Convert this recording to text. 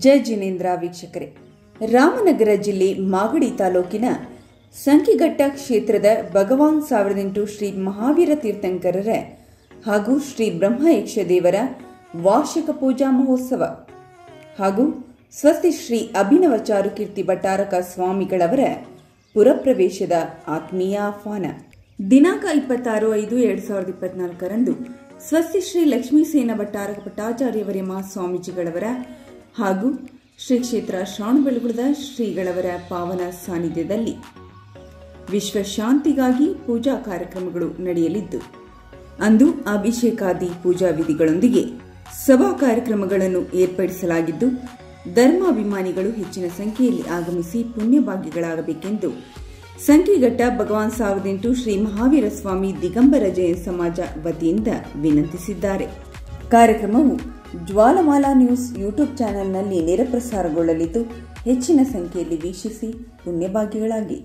ಜಯ ಜಿನೇಂದ್ರ ವೀಕ್ಷಕರೇ, ರಾಮನಗರ ಜಿಲ್ಲೆ ಮಾಗಡಿ ತಾಲೂಕಿನ ಸಂಕಿಘಟ್ಟ ಕ್ಷೇತ್ರದ ಭಗವಾನ್ 1008 ಶ್ರೀ ಮಹಾವೀರ ತೀರ್ಥಂಕರರ ಹಾಗೂ ಶ್ರೀ ಬ್ರಹ್ಮಯಕ್ಷ ದೇವರ ವಾರ್ಷಿಕ ಪೂಜಾ ಮಹೋತ್ಸವ ಹಾಗೂ ಸ್ವಸ್ತಿ ಶ್ರೀ ಅಭಿನವ ಚಾರುಕೀರ್ತಿ ಭಟ್ಟಾರಕ ಸ್ವಾಮಿಗಳವರ ಪುರಪ್ರವೇಶದ ಆತ್ಮೀಯ ಆಹ್ವಾನ. ದಿನಾಂಕ 26/5/2024 ಸ್ವಸ್ತಿ ಶ್ರೀ ಲಕ್ಷ್ಮೀಸೇನ ಭಟ್ಟಾರಕ ಭಟ್ಟಾಚಾರ್ಯವರೇ ಮಹಾಸ್ವಾಮೀಜಿಗಳವರ ಹಾಗೂ ಶ್ರೀ ಕ್ಷೇತ್ರ ಶ್ರವಣಬೆಳಗೊಳದ ಶ್ರೀಗಳವರ ಪಾವನ ಸಾನ್ನಿಧ್ಯದಲ್ಲಿ ವಿಶ್ವಶಾಂತಿಗಾಗಿ ಪೂಜಾ ಕಾರ್ಯಕ್ರಮಗಳು ನಡೆಯಲಿದ್ದು, ಅಂದು ಅಭಿಷೇಕಾದಿ ಪೂಜಾ ವಿಧಿಗಳೊಂದಿಗೆ ಸಭಾ ಕಾರ್ಯಕ್ರಮಗಳನ್ನು ಏರ್ಪಡಿಸಲಾಗಿದ್ದು, ಧರ್ಮಾಭಿಮಾನಿಗಳು ಹೆಚ್ಚಿನ ಸಂಖ್ಯೆಯಲ್ಲಿ ಆಗಮಿಸಿ ಪುಣ್ಯಭಾಗ್ಯಗಳಾಗಬೇಕೆಂದು ಸಂಕಿಘಟ್ಟ ಭಗವಾನ್ 1008 ಶ್ರೀ ಮಹಾವೀರ ಸ್ವಾಮಿ ದಿಗಂಬರ ಜೈನ ಸಮಾಜ ವತಿಯಿಂದ ವಿನಂತಿಸಿದ್ದಾರೆ. ಕಾರ್ಯಕ್ರಮವು ಜ್ವಾಲಮಾಲಾ ನ್ಯೂಸ್ ಯೂಟ್ಯೂಬ್ ಚಾನೆಲ್ನಲ್ಲಿ ನೇರ ಪ್ರಸಾರಗೊಳ್ಳಲಿದ್ದು, ಹೆಚ್ಚಿನ ಸಂಖ್ಯೆಯಲ್ಲಿ ವೀಕ್ಷಿಸಿ ಪುಣ್ಯಭಾಗ್ಯಗಳಾಗಿ.